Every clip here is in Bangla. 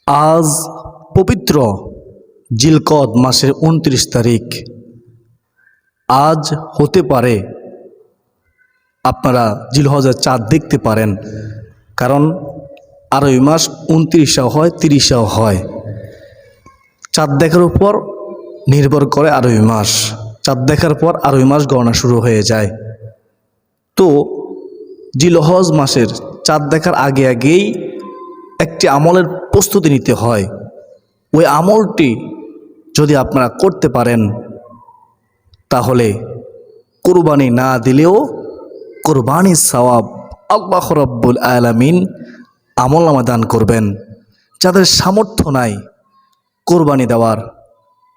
আজ পবিত্র জিলকদ মাসের ২৯ তারিখ। আজ হতে পারে আপনারা জিলহজের চাঁদ দেখতে পারেন, কারণ আরবি মাস ২৯ও হয় ৩০ও হয়। চাঁদ দেখার উপর নির্ভর করে আরবি মাস। চাঁদ দেখার পর আরবি মাস গণনা শুরু হয়ে যায়। তো জিলহজ মাসের চাঁদ দেখার আগেই একটি আমলের প্রস্তুতি নিতে হয়। ওই আমলটি যদি আপনারা করতে পারেন, তাহলে কুরবানি না দিলেও কুরবানির সওয়াব আল্লাহ রাব্বুল আলামিন আমলনামা দান করবেন। যাদের সামর্থ্য নাই কুরবানি দেওয়ার,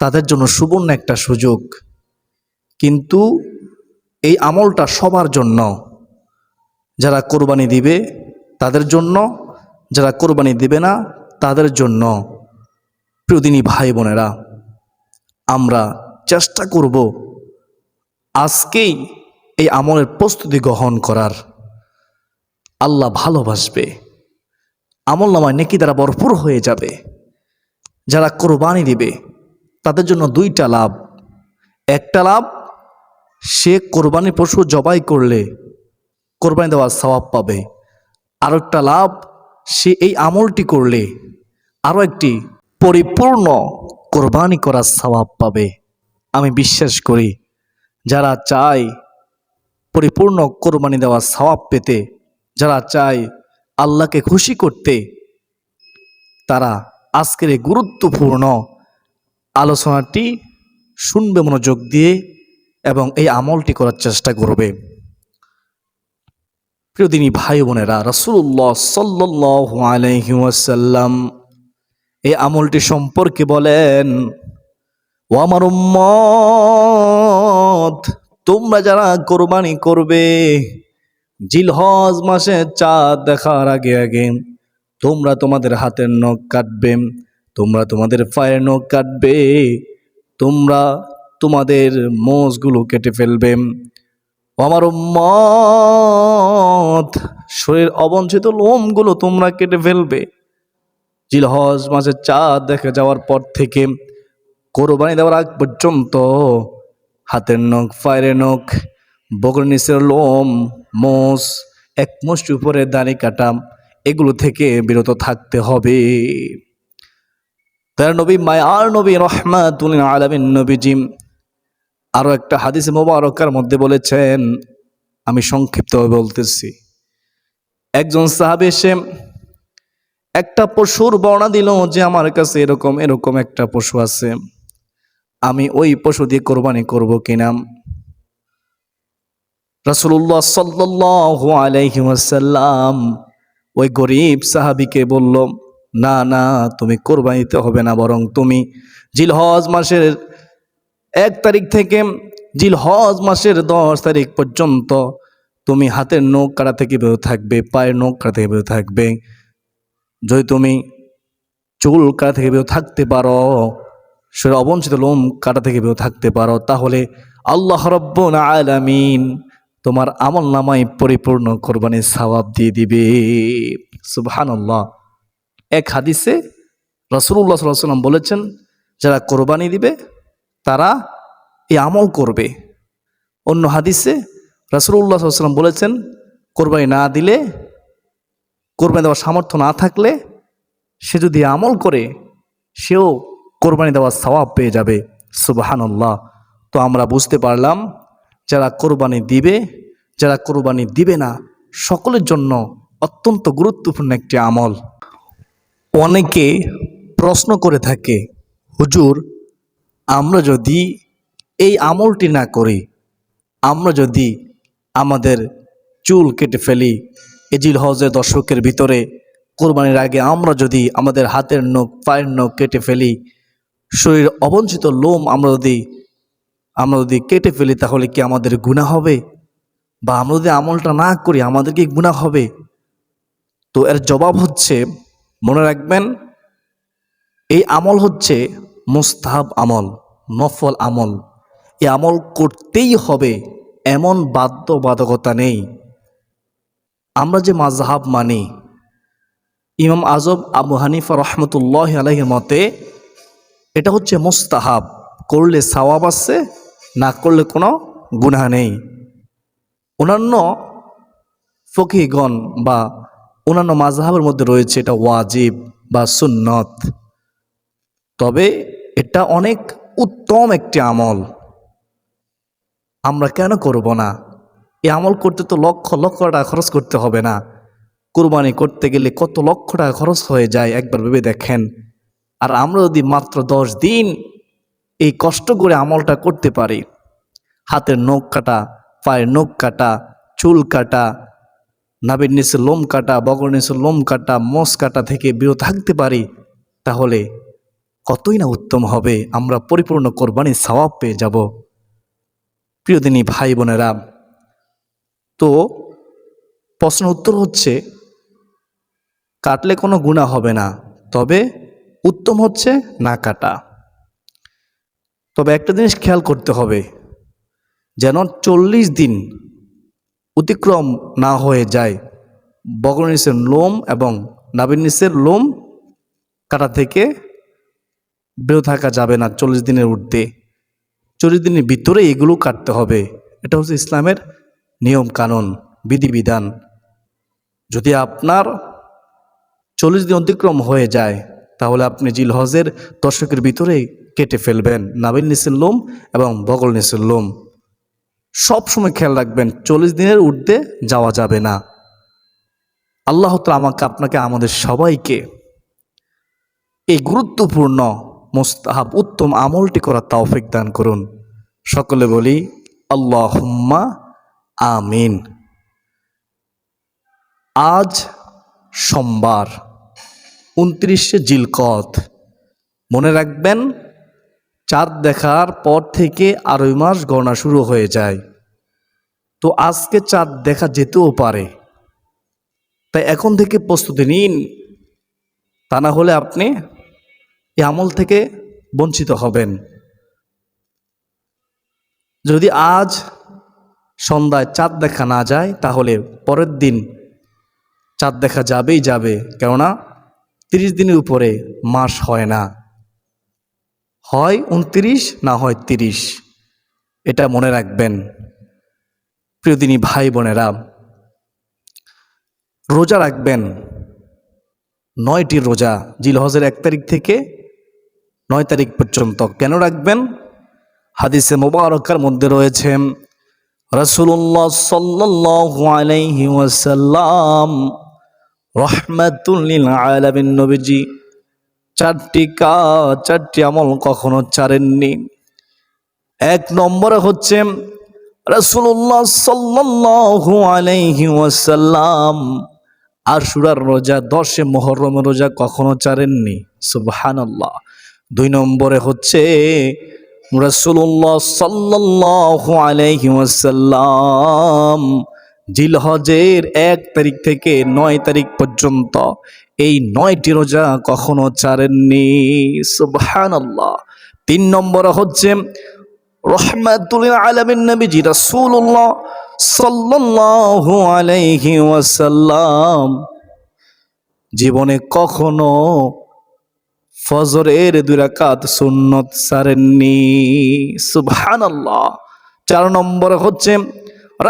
তাদের জন্য সুবর্ণ একটা সুযোগ। কিন্তু এই আমলটা সবার জন্য, যারা কুরবানি দিবে তাদের জন্য, যারা কুরবানি দিবে না তাদের জন্য। প্রিয়দিনী ভাই বোনেরা, আমরা চেষ্টা করব আজকেই এই আমলের প্রস্তুতি গ্রহণ করার। আল্লাহ ভালোবাসবে, আমলনামায় নেকি দ্বারা ভরপুর হয়ে যাবে। যারা কোরবানি দিবে তাদের জন্য দুইটা লাভ। একটা লাভ, সে কোরবানির পশু জবাই করলে কোরবানি দেওয়ার সওয়াব পাবে। আর একটা লাভ, সে এই আমলটি করলে আরও একটি পরিপূর্ণ কোরবানি করার সওয়াব পাবে। আমি বিশ্বাস করি যারা চায় পরিপূর্ণ কোরবানি দেওয়ার সওয়াব পেতে, যারা চায় আল্লাহকে খুশি করতে, তারা আজকের এই গুরুত্বপূর্ণ আলোচনাটি শুনবে মনোযোগ দিয়ে এবং এই আমলটি করার চেষ্টা করবে। প্রিয়দিনী ভাই বোনেরা, রাসূলুল্লাহ সাল্লাল্লাহু আলাইহি ওয়াসাল্লাম এই আমলটি সম্পর্কে বলেন, ও আমার উম্মত, তোমরা যারা কোরবানি করবে জিলহজ মাসে চাঁদ দেখার আগে তোমরা তোমাদের হাতের নখ কাটবে, তোমরা তোমাদের পায়ের নখ কাটবে, তোমরা তোমাদের মোষগুলো কেটে ফেলবে। আমার উম্মত, শরীর অবঞ্চিত লোমগুলো তোমরা কেটে ফেলবে। জিলহজ মাসে চাঁদ দেখা যাওয়ার পর থেকে কোরবানি দেওয়ার আগ পর্যন্ত হাতের নখ, পায়ের নখ, বগলের নিচের লোম, মোষ, এক মুষ্টি উপরে দাড়ি কাটা, এগুলো থেকে বিরত থাকতে হবে। তার নবী, মায়ার নবী, রহমাতুল আলামিন নবীজি আরও একটা হাদিস মোবারকার মধ্যে বলেছেন, আমি সংক্ষিপ্তভাবে বলতেছি। একজন সাহাবী এসে একটা পশুর বর্ণনা দিল যে আমার কাছে এরকম এরকম একটা পশু আছে, আমি ওই পশু দিয়ে কোরবানি করব কিনা। রাসূলুল্লাহ সাল্লাল্লাহু আলাইহি ওয়াসাল্লাম ওই গরীব সাহাবীকে বলল, না না, তুমি কোরবানি দিতে হবে না, বরং তুমি জিলহজ মাসের 1 তারিখ থেকে জিলহজ মাসের 10 তারিখ পর্যন্ত তুমি হাতের নখ কাটা থেকে বিরত থাকবে, পায়ের নখ কাটা থেকে বিরত থাকবে। যদি তুমি চুল কাটা থেকে বিরত থাকতে পারো, শরীর অবঞ্চিত লোম কাটা থেকে বিরত থাকতে পারো, তাহলে আল্লাহ রাব্বুল আলামিন তোমার আমলনামায় পরিপূর্ণ কোরবানির সওয়াব দিয়ে দিবে। সুবহানাল্লাহ। এক হাদিসে রাসূলুল্লাহ সাল্লাল্লাহু আলাইহি ওয়াসাল্লাম বলেছেন, যারা কোরবানি দিবে তারা এই আমল করবে। অন্য হাদিসে রাসূলুল্লাহ সাল্লাল্লাহু আলাইহি ওয়াসাল্লাম বলেছেন, কোরবানি না দিলে, কোরবানি দেওয়ার সামর্থ্য না থাকলে সে যদি আমল করে সেও কোরবানি দেওয়ার সওয়াব পেয়ে যাবে। সুবহানাল্লাহ। তো আমরা বুঝতে পারলাম, যারা কোরবানি দিবে, যারা কোরবানি দিবে না, সকলের জন্য অত্যন্ত গুরুত্বপূর্ণ একটি আমল। অনেকে প্রশ্ন করে থাকে, হুজুর, আমরা যদি এই আমলটি না করি, আমরা যদি আমাদের চুল কেটে ফেলি এই জিলহজের দশকের ভিতরে, কোরবানির আগে আমরা যদি আমাদের হাতের নখ, পায়ের নখ কেটে ফেলি, শরীর অবঞ্চিত লোম আমরা যদি কেটে ফেলি, তাহলে কি আমাদের গুনাহ হবে? বা আমরা যদি আমলটা না করি আমাদের কি গুনাহ হবে? তো এর জবাব হচ্ছে, মনে রাখবেন, এই আমল হচ্ছে মুস্তাহাব আমল, নফল আমল। এই আমল করতেই হবে এমন বাধ্যবাধকতা নেই। আমরা যে মাযহাব মানি, ইমাম আজম আবু হানিফা রহমতুল্লাহ আলাইহির মতে এটা হচ্ছে মুস্তাহাব, করলে সওয়াব আছে, না করলে কোনো গুনাহ নেই। অন্যান্য ফকিহগণ বা অন্যান্য মাযহাবের মধ্যে রয়েছে এটা ওয়াজিব বা সুন্নত, তবে এটা অনেক উত্তম একটি আমল। আমরা কেন করব না? এই আমল করতে তো লক্ষ লক্ষ টাকা খরচ করতে হবে না। কুরবানি করতে গেলে কত লক্ষ টাকা খরচ হয়ে যায়, একবার ভেবে দেখেন। আর আমরা যদি মাত্র 10 দিন এই কষ্ট করে আমলটা করতে পারি, হাতের নখ কাটা, পায়ের নখ কাটা, চুল কাটা, নাভির নিচে লোম কাটা, বগর নিচে লোম কাটা, মোষ কাটা থেকে বিরত থাকতে পারি, তাহলে কতই না উত্তম হবে, আমরা পরিপূর্ণ কোরবানির সওয়াব পেয়ে যাব। প্রিয় দিনী ভাই বোনেরা, তো প্রশ্নের উত্তর হচ্ছে কাটলে কোনো গুনাহ হবে না, তবে উত্তম হচ্ছে না কাটা। তবে একটা জিনিস খেয়াল করতে হবে, যেন 40 দিন অতিক্রম না হয়ে যায়। বগর নিচের লোম এবং নাভির নিচের লোম কাটা থেকে বিরত থাকা যাবে না 40 দিনের ঊর্ধ্বে। 40 দিনের ভিতরে এগুলো কাটতে হবে। এটা হচ্ছে ইসলামের নিয়ম কানুন বিধিবিধান। যদি আপনার 40 দিন অতিক্রম হয়ে যায়, তাহলে আপনি জিলহজের দশকের ভিতরে কেটে ফেলবেন নাভির নিচের লোম এবং বগল নিচের লোম। সব সময় খেয়াল রাখবেন 40 দিনের ঊর্ধ্বে যাওয়া যাবে না। আল্লাহ তাআলা আমাকে, আপনাকে, আমাদের সবাইকে এই গুরুত্বপূর্ণ মুস্তাহাব উত্তম আমলটি করার তৌফিক দান করুন। সকলে বলি আল্লাহুম্মা আমিন। আজ সোমবার 29শে জিলকদ। মনে রাখবেন, চাঁদ দেখার পর থেকে 2.5 মাস গণনা শুরু হয়ে যায়। তো আজকে চাঁদ দেখা যেতেও পারে, তাই এখন থেকে প্রস্তুতি নিন, তা না হলে আপনি এই আমল থেকে বঞ্চিত হবেন। যদি আজ সন্ধ্যায় চাঁদ দেখা না যায়, তাহলে পরের দিন চাঁদ দেখা যাবেই যাবে, কেননা 30 দিনের উপরে মাস হয় না, হয় 29 না হয় 30। এটা মনে রাখবেন। প্রিয় দিনী ভাই বোনেরা, রোজা রাখবেন 9টি রোজা, জিলহজের 1 তারিখ থেকে 9 তারিখ পর্যন্ত। কেন রাখবেন? হাদিসে মুবারকার মধ্যে রয়েছে রাসূলুল্লাহ সাল্লাল্লাহু আলাইহি ওয়াসাল্লাম রাহমাতুল লিল আলামিন নবীজি 4টি আমল কখনো ছাড়েননি। 1 নম্বরে হচ্ছে রাসূলুল্লাহ সাল্লাল্লাহু আলাইহি ওয়াসাল্লাম আশুরার রোজা, 10 মুহররমের রোজা কখনো ছাড়েননি। সুবহানাল্লাহ। 2 নম্বরে হচ্ছে রাসূলুল্লাহ সাল্লাল্লাহু আলাইহি ওয়াসাল্লাম জিলহজের 1 তারিখ থেকে 9 তারিখ পর্যন্ত এই 9টি রোজা কখনো ছাড়েননি। সুবহানাল্লাহ। 3 নম্বরে হচ্ছে রহমাতুল লিল আলামিন নবীজি রাসূলুল্লাহ সাল্লাল্লাহু আলাইহি ওয়াসাল্লাম জীবনে কখনো ফজরের 2 রাকাত সুন্নত ছাড়েননি। সুবহানাল্লাহ। 4 নম্বরে হচ্ছে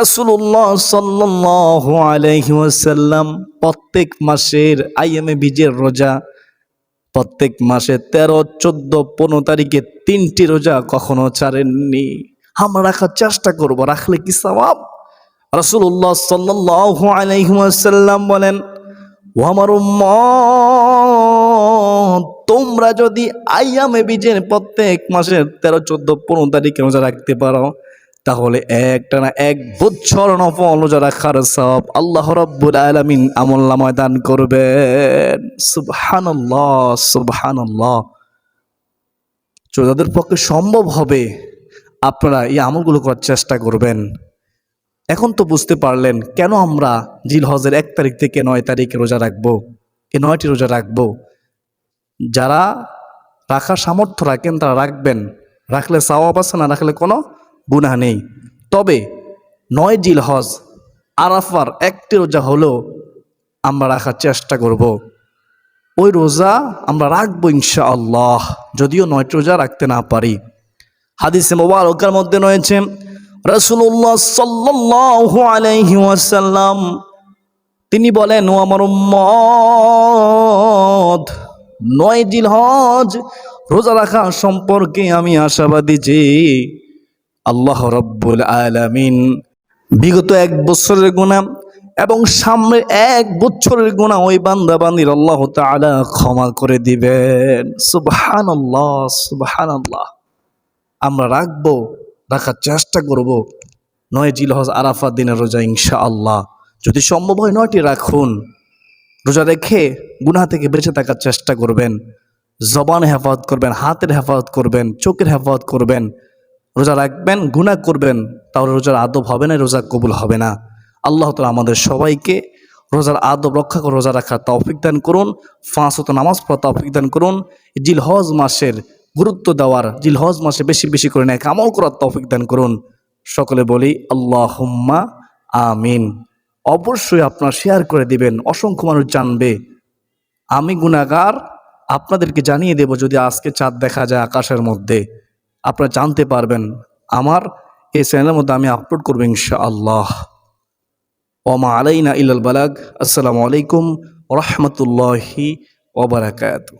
রাসূলুল্লাহ সাল্লাল্লাহু আলাইহি ওয়াসাল্লাম প্রত্যেক মাসের আইয়ামে বীজের রোজা, প্রত্যেক মাসে 13, 14, 15 তারিখে 3টি রোজা কখনো ছাড়েননি। আমরা রাখার চেষ্টা করব, রাখলে কি সওয়াব? রাসূলুল্লাহ সাল্লাল্লাহু আলাইহি ওয়াসাল্লাম বলেন, ও আমার উম্মত, তোমরা যদি আইয়ামে বীজের প্রত্যেক মাসের 13, 14, 15 তারিখে রোজা রাখতে পারো, তাহলে একটানা 1 বছর নফল রোজা রাখার সওয়াব আল্লাহ রাব্বুল আলামিন আমলনামায় দান করবেন। সুবহানাল্লাহ, সুবহানাল্লাহ। যাদের পক্ষে সম্ভব হবে আপনারা এই আমলগুলো করার চেষ্টা করবেন। এখন তো বুঝতে পারলেন কেন আমরা জিলহজের 1 তারিখ থেকে 9 তারিখে রোজা রাখবো, এই 9টি রোজা রাখবো। যারা রাখার সামর্থ্য রাখেন তারা রাখবেন, রাখলে সওয়াব আছে, না রাখলে কোনো গুনাহ নেই। তবে 9 জিলহজ আরাফার 1টি রোজা হলেও আমরা রাখার চেষ্টা করব। ওই রোজা আমরা রাখবো ইনশাআল্লাহ, যদিও 9টি রোজা রাখতে না পারি। হাদিসে মুবারকার মধ্যে রয়েছে রাসূলুল্লাহ সাল্লাল্লাহু আলাইহি ওয়াসাল্লাম তিনি বলেন, ও আমার উম্মত, 9 জিলহজ রোজা রাখা সম্পর্কে আমি আশাবাদী যে আল্লাহ রাব্বুল আলামিন বিগত 1 বছরের গুনাহ এবং সামনের 1 বছরের গুনাহ ওই বান্দা বান্দির আল্লাহ তাআলা ক্ষমা করে দিবেন। সুবহানাল্লাহ, সুবহানাল্লাহ। আমরা রাখবো, রাখার চেষ্টা করব 9 জিলহজ আরাফাত দিনের রোজা ইনশাআল্লাহ। যদি সম্ভব হয় 9টি রাখুন। রোজা রেখে গুনাহ থেকে বেঁচে থাকার চেষ্টা করবেন, জবান হেফাজত করবেন, হাতের হেফাজত করবেন, চোখের হেফাজত করবেন। রোজা রাখবেন, গুনাহ করবেন, তাহলে রোজার আদব হবে না, রোজা কবুল হবে না। আল্লাহ তাআলা আমাদের সবাইকে রোজার আদব রক্ষা করে রোজা রাখার তৌফিক দান করুন, 5 ওয়াক্ত নামাজ পড়ার তৌফিক দান করুন, জিলহজ মাসের গুরুত্ব দেওয়ার, জিলহজ মাসে বেশি বেশি করে নেক আমল করার তৌফিক দান করুন। সকলে বলি আল্লাহুম্মা আমিন। অবশ্যই আপনারা শেয়ার করে দিবেন, অসংখ্য মানুষ জানবে। আমি গুনাহগার, আপনাদেরকে জানিয়ে দেব যদি আজকে চাঁদ দেখা যায় আকাশের মধ্যে, আপনারা জানতে পারবেন। আমার এই চ্যানেলের মধ্যে আমি আপলোড করবো ইনশাআল্লাহ। ওমা আলাইনা ইল্লাল বালাগ। আসসালামু আলাইকুম ওয়া রাহমাতুল্লাহি ওয়া বারাকাতুহু।